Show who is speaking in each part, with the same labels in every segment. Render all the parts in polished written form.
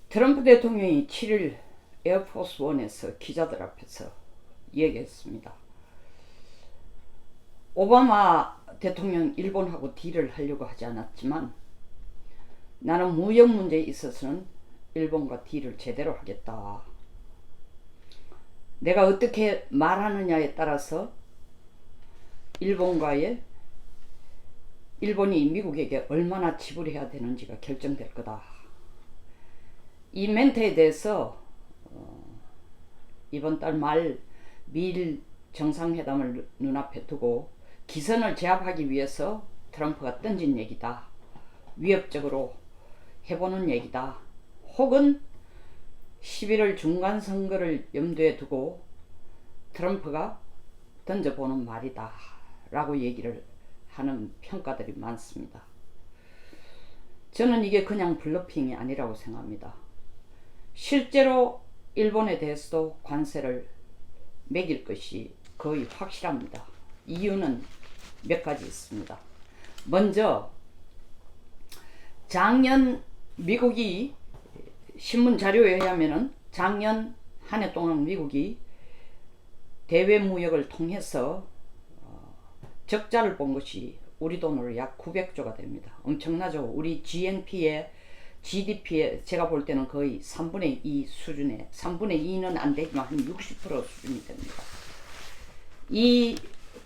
Speaker 1: 트럼프 대통령이 7일 에어포스 원에서 기자들 앞에서 얘기했습니다. 오바마 대통령 일본하고 딜을 하려고 하지 않았지만 나는 무역 문제에 있어서는 일본과 딜을 제대로 하겠다. 내가 어떻게 말하느냐에 따라서 일본이 미국에게 얼마나 지불해야 되는지가 결정될 거다. 이 멘트에 대해서 이번 달 말 미일 정상회담을 눈앞에 두고 기선을 제압하기 위해서 트럼프가 던진 얘기다. 위협적으로 해보는 얘기다. 혹은 11월 중간선거를 염두에 두고 트럼프가 던져보는 말이다 라고 얘기를 하는 평가들이 많습니다. 저는 이게 그냥 블러핑이 아니라고 생각합니다. 실제로 일본에 대해서도 관세를 매길 것이 거의 확실합니다. 이유는 몇 가지 있습니다. 먼저 작년 미국이 신문 자료에 의하면 작년 한 해 동안 미국이 대외 무역을 통해서 적자를 본 것이 우리 돈으로 약 900조가 됩니다. 엄청나죠. 우리 GDP에 제가 볼 때는 거의 3분의 2 수준에, 3분의 2는 안 되지만 한 60% 수준이 됩니다. 이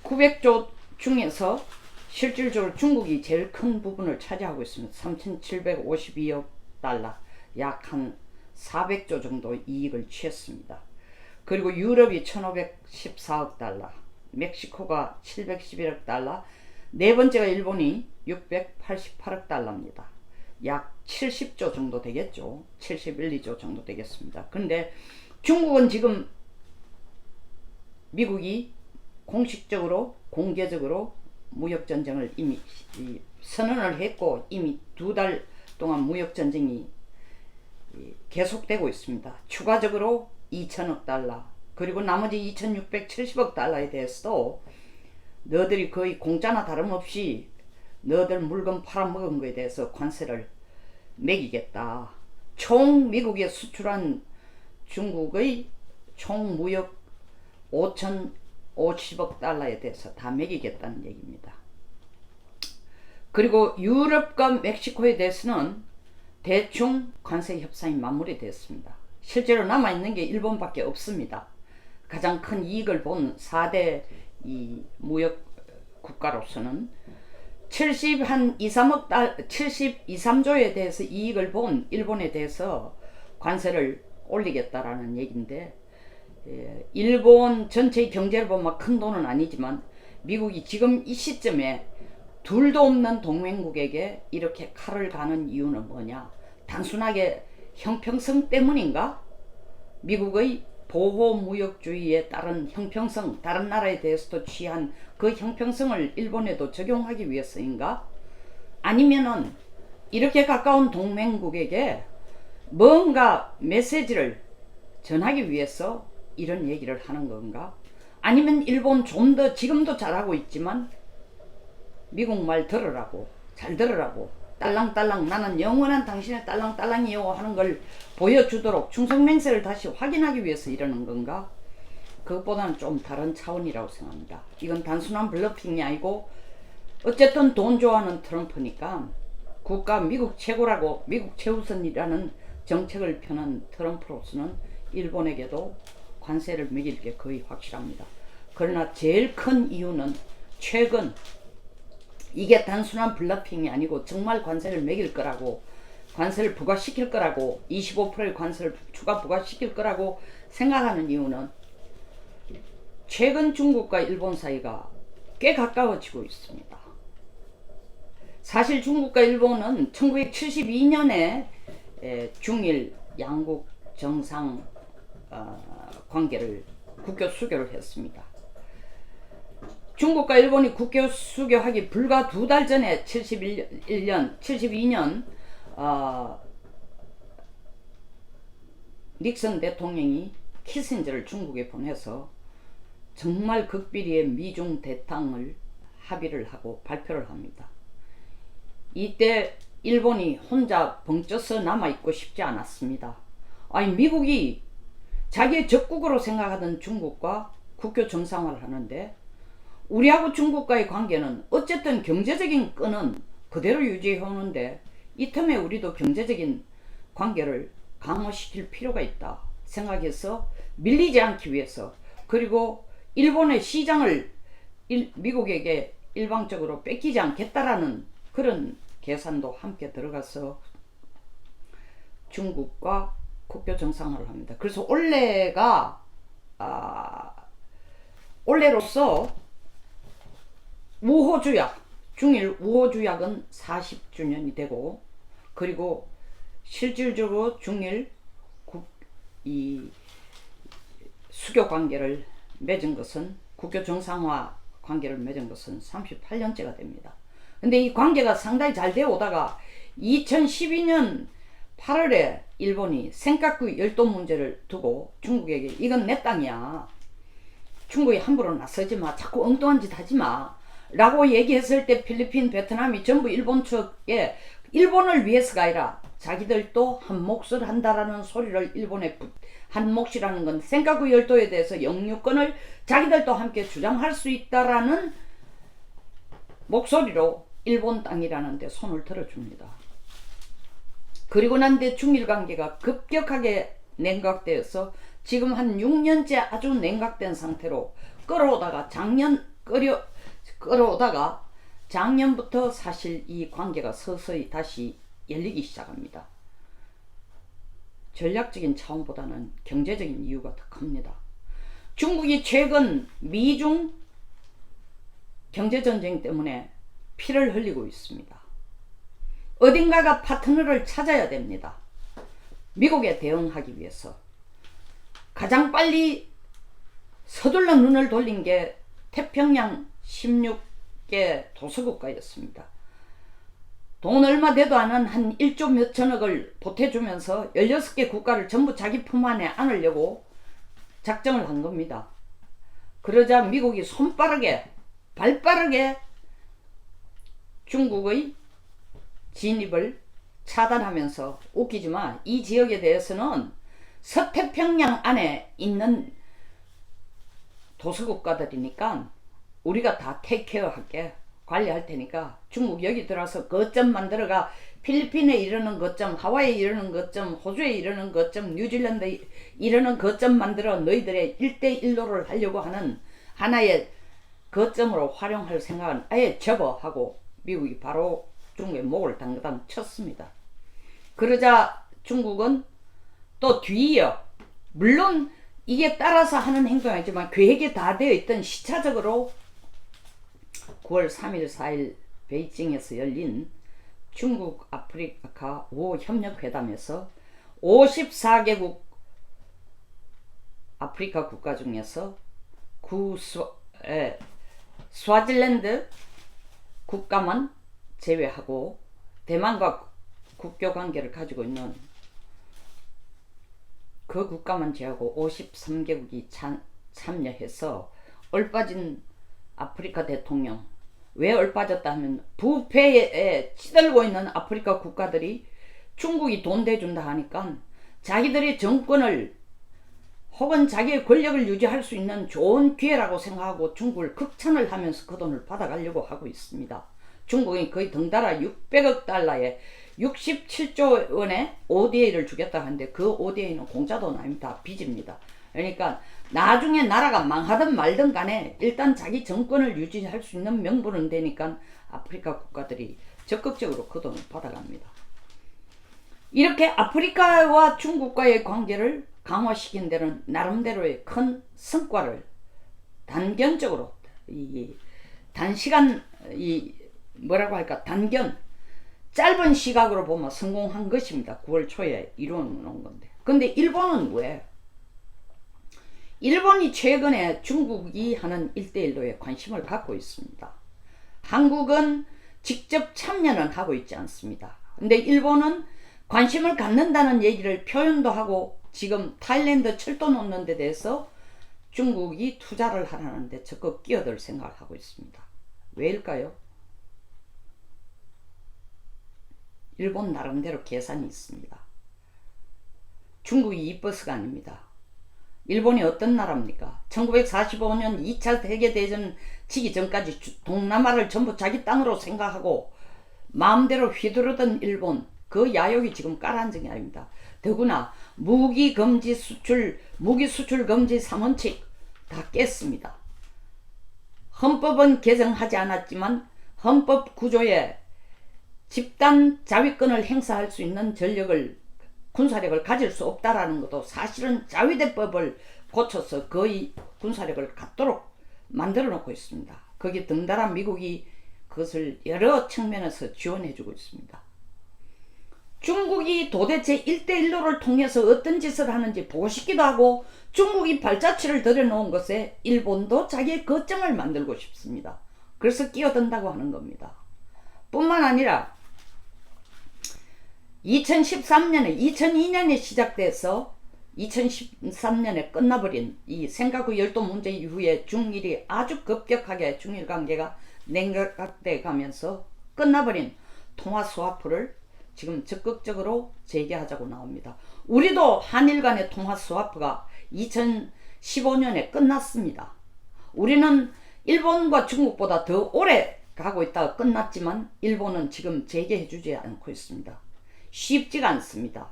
Speaker 1: 900조 중에서 실질적으로 중국이 제일 큰 부분을 차지하고 있습니다. 3,752억 달러, 약 한 400조 정도 이익을 취했습니다. 그리고 유럽이 1,514억 달러, 멕시코가 711억 달러, 네 번째가 일본이 688억 달러입니다. 약 70조 정도 되겠죠. 71, 2조 정도 되겠습니다. 그런데 중국은 지금 미국이 공식적으로 공개적으로 무역전쟁을 이미 선언을 했고 이미 2달 동안 무역전쟁이 계속되고 있습니다. 추가적으로 2천억 달러 그리고 나머지 2,670억 달러에 대해서도 너들이 거의 공짜나 다름없이 너들 물건 팔아먹은 거에 대해서 관세를 매기겠다. 총 미국에 수출한 중국의 총 무역 5,050억 달러에 대해서 다 매기겠다는 얘기입니다. 그리고 유럽과 멕시코에 대해서는 대충 관세 협상이 마무리됐습니다. 실제로 남아있는 게 일본밖에 없습니다. 가장 큰 이익을 본 4대 이 무역 국가로서는 70 한 2, 3억 달 72, 3조에 대해서 이익을 본 일본에 대해서 관세를 올리겠다라는 얘기인데, 일본 전체의 경제를 보면 큰 돈은 아니지만 미국이 지금 이 시점에 둘도 없는 동맹국에게 이렇게 칼을 가는 이유는 뭐냐? 단순하게 형평성 때문인가? 미국의 보호무역주의에 따른 형평성, 다른 나라에 대해서도 취한 그 형평성을 일본에도 적용하기 위해서인가? 아니면은 이렇게 가까운 동맹국에게 뭔가 메시지를 전하기 위해서 이런 얘기를 하는 건가? 아니면 일본 좀 더 지금도 잘하고 있지만 미국 말 들으라고, 잘 들으라고, 딸랑딸랑 나는 영원한 당신의 딸랑딸랑이요 하는 걸 보여주도록 충성맹세를 다시 확인하기 위해서 이러는 건가? 그것보다는 좀 다른 차원이라고 생각합니다. 이건 단순한 블러핑이 아니고 어쨌든 돈 좋아하는 트럼프니까 국가 미국 최고라고, 미국 최우선이라는 정책을 펴는 트럼프로서는 일본에게도 관세를 매길 게 거의 확실합니다. 그러나 제일 큰 이유는 최근 이게 단순한 블러핑이 아니고 정말 관세를 매길 거라고, 관세를 부과시킬 거라고, 25%의 관세를 추가 부과시킬 거라고 생각하는 이유는 최근 중국과 일본 사이가 꽤 가까워지고 있습니다. 사실 중국과 일본은 1972년에 중일 양국 정상 관계를 국교 수교를 했습니다. 중국과 일본이 국교 수교하기 불과 2달 전에 72년 닉슨 대통령이 키신저를 중국에 보내서 정말 극비리의 미중 대탕을 합의를 하고 발표를 합니다. 이때 일본이 혼자 벙쪄서 남아있고 싶지 않았습니다. 아니 미국이 자기의 적국으로 생각하던 중국과 국교 정상화를 하는데 우리하고 중국과의 관계는 어쨌든 경제적인 끈은 그대로 유지해 오는데 이 틈에 우리도 경제적인 관계를 강화시킬 필요가 있다 생각해서 밀리지 않기 위해서 그리고 일본의 시장을 미국에게 일방적으로 뺏기지 않겠다라는 그런 계산도 함께 들어가서 중국과 국교 정상화를 합니다. 그래서 올해로서 우호주약 중일 우호주약은 40주년이 되고 그리고 실질적으로 중일 이 수교 관계를 맺은 것은 국교 정상화 관계를 맺은 것은 38년째가 됩니다. 근데 이 관계가 상당히 잘 되어 오다가 2012년 8월에 일본이 센카쿠 열도 문제를 두고 중국에게 이건 내 땅이야. 중국이 함부로 나서지 마. 자꾸 엉뚱한 짓 하지 마. 라고 얘기했을 때 필리핀, 베트남이 전부 일본 측에 일본을 위해서가 아니라 자기들도 한 몫을 한다라는 소리를 일본에 한 몫이라는 건 센카쿠 열도에 대해서 영유권을 자기들도 함께 주장할 수 있다라는 목소리로 일본 땅이라는 데 손을 들어줍니다. 그리고 난 뒤에 중일 관계가 급격하게 냉각되어서 지금 한 6년째 아주 냉각된 상태로 끌어오다가 작년부터 사실 이 관계가 서서히 다시 열리기 시작합니다. 전략적인 차원보다는 경제적인 이유가 더 큽니다. 중국이 최근 미중 경제전쟁 때문에 피를 흘리고 있습니다. 어딘가가 파트너를 찾아야 됩니다. 미국에 대응하기 위해서 가장 빨리 서둘러 눈을 돌린 게 태평양 16개 도서국가였습니다. 돈 얼마 되도 않은 한 1조 몇천억을 보태주면서 16개 국가를 전부 자기 품 안에 안으려고 작정을 한 겁니다. 그러자 미국이 발빠르게 중국의 진입을 차단하면서 웃기지만 이 지역에 대해서는 서태평양 안에 있는 도서국가들이니까 우리가 다 테이크케어 할게 관리할 테니까 중국 여기 들어와서 거점 만들어가 필리핀에 이르는 거점, 하와이에 이르는 거점, 호주에 이르는 거점, 뉴질랜드에 이르는 거점 만들어 너희들의 1대1로를 하려고 하는 하나의 거점으로 활용할 생각은 아예 접어 하고 미국이 바로 중국의 목을 당당 쳤습니다. 그러자 중국은 또 뒤이어 물론 이게 따라서 하는 행동이 아니지만 계획이 다 되어 있던 시차적으로 9월 3일 4일 베이징에서 열린 중국 아프리카 5 협력회담에서 54개국 아프리카 국가 중에서 스와질랜드 국가만 제외하고 대만과 국교 관계를 가지고 있는 그 국가만 제외하고 53개국이 참여해서 얼빠진 아프리카 대통령, 왜 얼빠졌다 하면 부패에 치들고 있는 아프리카 국가들이 중국이 돈 대준다 하니까 자기들의 정권을 혹은 자기의 권력을 유지할 수 있는 좋은 기회라고 생각하고 중국을 극찬을 하면서 그 돈을 받아가려고 하고 있습니다. 중국이 거의 덩달아 600억 달러에 67조 원의 ODA를 주겠다 하는데 그 ODA는 공짜 돈 아닙니다. 빚입니다. 그러니까 나중에 나라가 망하든 말든 간에 일단 자기 정권을 유지할 수 있는 명분은 되니까 아프리카 국가들이 적극적으로 그 돈을 받아갑니다. 이렇게 아프리카와 중국과의 관계를 강화시킨 데는 나름대로의 큰 성과를 단기적으로 단시간 짧은 시각으로 보면 성공한 것입니다. 9월 초에 이루어놓은 건데. 근데 일본은 왜? 일본이 최근에 중국이 하는 1대1로에 관심을 갖고 있습니다. 한국은 직접 참여는 하고 있지 않습니다. 근데 일본은 관심을 갖는다는 얘기를 표현도 하고 지금 타일랜드 철도 놓는 데 대해서 중국이 투자를 하라는데 적극 끼어들 생각을 하고 있습니다. 왜일까요? 일본 나름대로 계산이 있습니다. 중국이 이뻐서가 아닙니다. 일본이 어떤 나라입니까? 1945년 2차 세계대전 치기 전까지 동남아를 전부 자기 땅으로 생각하고 마음대로 휘두르던 일본, 그 야욕이 지금 깔아앉은 게 아닙니다. 더구나 무기 수출 금지 3원칙 다 깼습니다. 헌법은 개정하지 않았지만 헌법 구조에 집단 자위권을 행사할 수 있는 군사력을 가질 수 없다라는 것도 사실은 자위대법을 고쳐서 거의 군사력을 갖도록 만들어 놓고 있습니다. 거기에 덩달아 미국이 그것을 여러 측면에서 지원해주고 있습니다. 중국이 도대체 1대1로를 통해서 어떤 짓을 하는지 보고 싶기도 하고, 중국이 발자취를 들여놓은 것에 일본도 자기의 거점을 만들고 싶습니다. 그래서 끼어든다고 하는 겁니다. 뿐만 아니라 2013년에 2002년에 시작돼서 2013년에 끝나버린 이 생가구 열도 문제 이후에 중일이 아주 급격하게 중일 관계가 냉각돼 가면서 끝나버린 통화 스와프를 지금 적극적으로 재개하자고 나옵니다. 우리도 한일 간의 통화 스와프가 2015년에 끝났습니다. 우리는 일본과 중국보다 더 오래 가고 있다가 끝났지만 일본은 지금 재개해주지 않고 있습니다. 쉽지가 않습니다.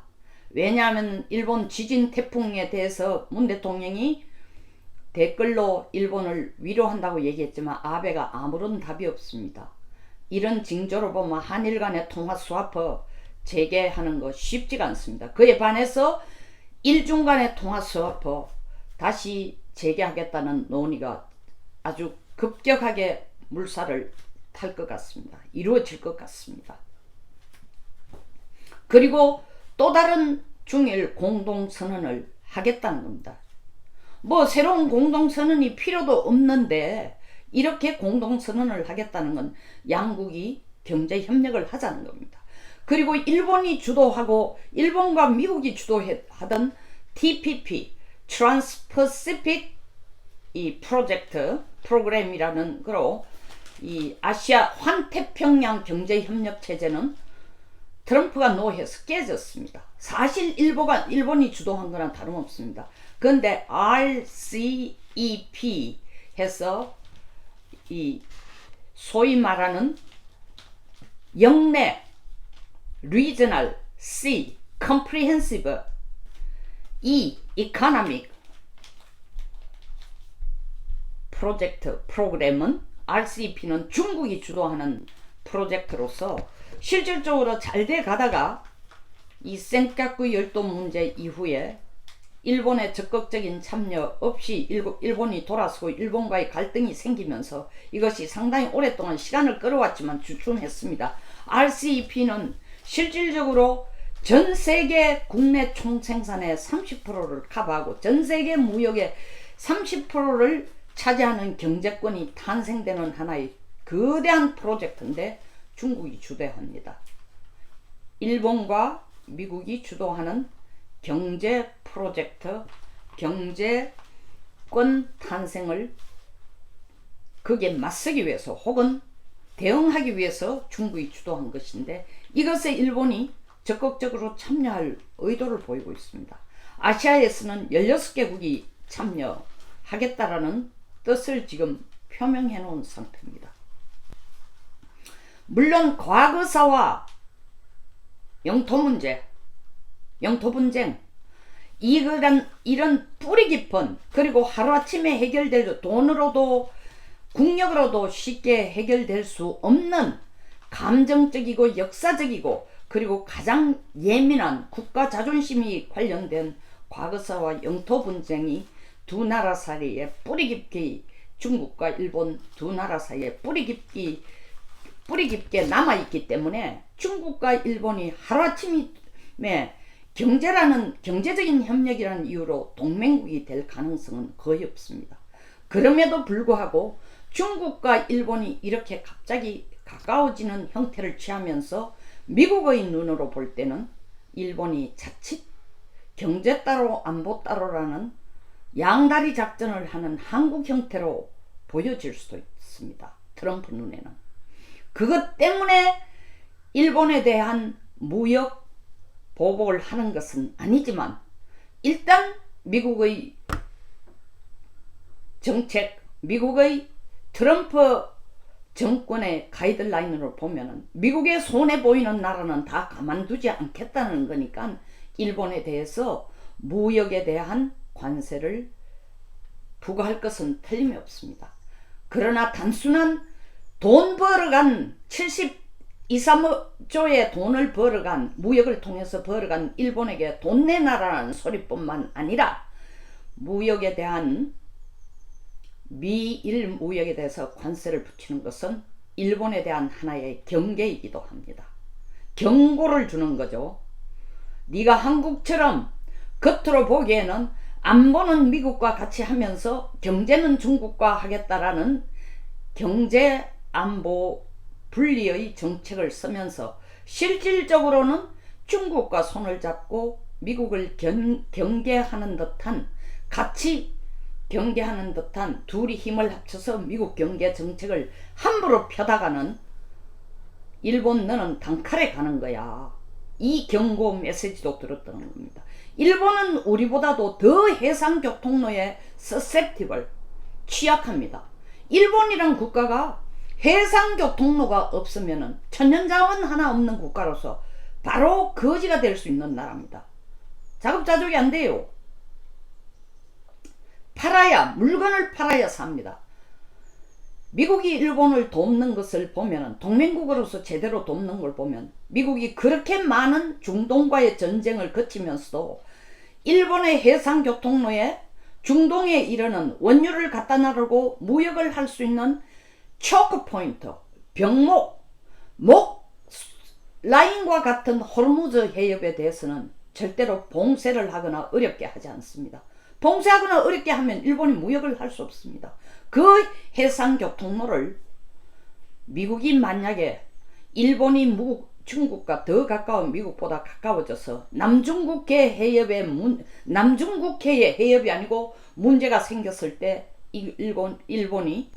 Speaker 1: 왜냐하면 일본 지진 태풍에 대해서 문 대통령이 댓글로 일본을 위로한다고 얘기했지만 아베가 아무런 답이 없습니다. 이런 징조로 보면 한일 간의 통화 스와프 재개하는 거 쉽지가 않습니다. 그에 반해서 일중 간의 통화 스와프 다시 재개하겠다는 논의가 아주 급격하게 물살을 탈 것 같습니다. 이루어질 것 같습니다. 그리고 또 다른 중일 공동선언을 하겠다는 겁니다. 뭐 새로운 공동선언이 필요도 없는데 이렇게 공동선언을 하겠다는 건 양국이 경제협력을 하자는 겁니다. 그리고 일본이 주도하고 일본과 미국이 주도하던 TPP, 트랜스퍼시픽 이 프로그램이라는 거로 이 아시아 환태평양 경제협력 체제는 트럼프가 노해서 깨졌습니다. 사실 일본이 주도한 거랑 다름없습니다. 그런데 RCEP 해서 이 소위 말하는 영내 Regional C Comprehensive E Economic 프로젝트 프로그램은 RCEP는 중국이 주도하는 프로젝트로서 실질적으로 잘 돼 가다가 이 센카쿠 열도 문제 이후에 일본의 적극적인 참여 없이 일본이 돌아서고 일본과의 갈등이 생기면서 이것이 상당히 오랫동안 시간을 끌어왔지만 주춤했습니다. RCEP는 실질적으로 전 세계 국내 총생산의 30%를 커버하고 전 세계 무역의 30%를 차지하는 경제권이 탄생되는 하나의 거대한 프로젝트인데 중국이 주도합니다. 일본과 미국이 주도하는 경제 프로젝트, 경제권 탄생을 거기에 맞서기 위해서 혹은 대응하기 위해서 중국이 주도한 것인데 이것에 일본이 적극적으로 참여할 의도를 보이고 있습니다. 아시아에서는 16개국이 참여하겠다라는 뜻을 지금 표명해 놓은 상태입니다. 물론 과거사와 영토 문제, 영토 분쟁, 이런 뿌리 깊은 그리고 하루아침에 해결될 돈으로도 국력으로도 쉽게 해결될 수 없는 감정적이고 역사적이고 그리고 가장 예민한 국가 자존심이 관련된 과거사와 영토 분쟁이 두 나라 사이에 뿌리 깊게 중국과 일본 두 나라 사이에 뿌리 깊게 남아있기 때문에 중국과 일본이 하루아침에 경제적인 협력이라는 이유로 동맹국이 될 가능성은 거의 없습니다. 그럼에도 불구하고 중국과 일본이 이렇게 갑자기 가까워지는 형태를 취하면서 미국의 눈으로 볼 때는 일본이 자칫 경제 따로 안보 따로라는 양다리 작전을 하는 한국 형태로 보여질 수도 있습니다. 트럼프 눈에는. 그것 때문에 일본에 대한 무역 보복을 하는 것은 아니지만 일단 미국의 정책, 미국의 트럼프 정권의 가이드라인으로 보면은 미국의 손해 보이는 나라는 다 가만두지 않겠다는 거니까 일본에 대해서 무역에 대한 관세를 부과할 것은 틀림이 없습니다. 그러나 단순한 돈 벌어간 72, 3조의 돈을 벌어간 무역을 통해서 벌어간 일본에게 돈 내놔라는 소리뿐만 아니라 무역에 대한 미일 무역에 대해서 관세를 붙이는 것은 일본에 대한 하나의 경계이기도 합니다. 경고를 주는 거죠. 네가 한국처럼 겉으로 보기에는 안보는 미국과 같이 하면서 경제는 중국과 하겠다라는 경제 안보 분리의 정책을 쓰면서 실질적으로는 중국과 손을 잡고 미국을 경계하는 듯한, 같이 경계하는 듯한, 둘이 힘을 합쳐서 미국 경계 정책을 함부로 펴다가는 일본 너는 단칼에 가는 거야. 이 경고 메시지도 들었다는 겁니다. 일본은 우리보다도 더 해상교통로에 susceptible, 취약합니다. 일본이란 국가가 해상교통로가 없으면 천연자원 하나 없는 국가로서 바로 거지가 될 수 있는 나라입니다. 자급자족이 안 돼요. 물건을 팔아야 삽니다. 미국이 일본을 돕는 것을 보면, 동맹국으로서 제대로 돕는 걸 보면 미국이 그렇게 많은 중동과의 전쟁을 거치면서도 일본의 해상교통로에 중동에 이르는 원유를 갖다 나르고 무역을 할 수 있는 초크포인트, 병목, 라인과 같은 호르무즈 해협에 대해서는 절대로 봉쇄를 하거나 어렵게 하지 않습니다. 봉쇄하거나 어렵게 하면 일본이 무역을 할 수 없습니다. 그 해상교통로를 미국이 만약에 일본이 중국과 더 가까운 미국보다 가까워져서 남중국해 해협이 아니고 문제가 생겼을 때 일본이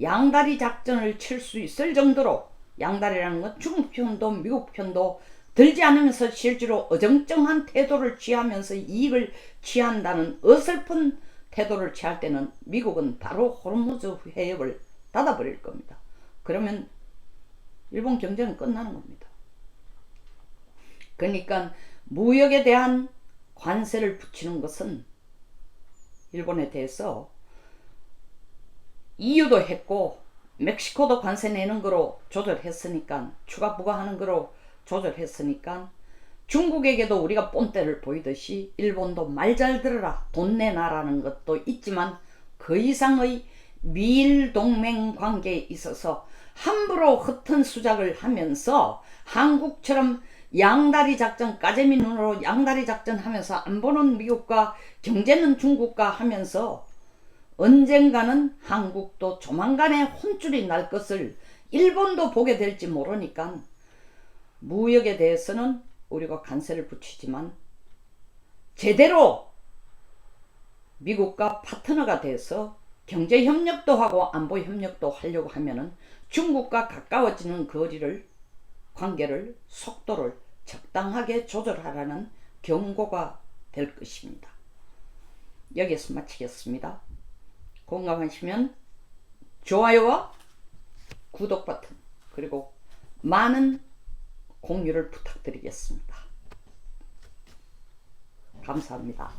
Speaker 1: 양다리 작전을 칠 수 있을 정도로, 양다리라는 건 중국 편도 미국 편도 들지 않으면서 실제로 어정쩡한 태도를 취하면서 이익을 취한다는 어설픈 태도를 취할 때는 미국은 바로 호르무즈 해협을 닫아버릴 겁니다. 그러면 일본 경제는 끝나는 겁니다. 그러니까 무역에 대한 관세를 붙이는 것은 일본에 대해서 EU도 했고 멕시코도 관세 내는 거로 조절했으니까, 추가 부과하는 거로 조절했으니까 중국에게도 우리가 뽐때를 보이듯이 일본도 말 잘 들어라, 돈 내놔라는 것도 있지만 그 이상의 미일 동맹 관계에 있어서 함부로 허튼 수작을 하면서 한국처럼 양다리 작전, 까재미 눈으로 양다리 작전 하면서 안 보는 미국과 경제는 중국과 하면서 언젠가는 한국도 조만간에 혼쭐이 날 것을 일본도 보게 될지 모르니까 무역에 대해서는 우리가 관세를 붙이지만 제대로 미국과 파트너가 돼서 경제협력도 하고 안보협력도 하려고 하면은 중국과 가까워지는 관계를, 속도를 적당하게 조절하라는 경고가 될 것입니다. 여기서 마치겠습니다. 공감하시면 좋아요와 구독 버튼, 그리고 많은 공유를 부탁드리겠습니다. 감사합니다.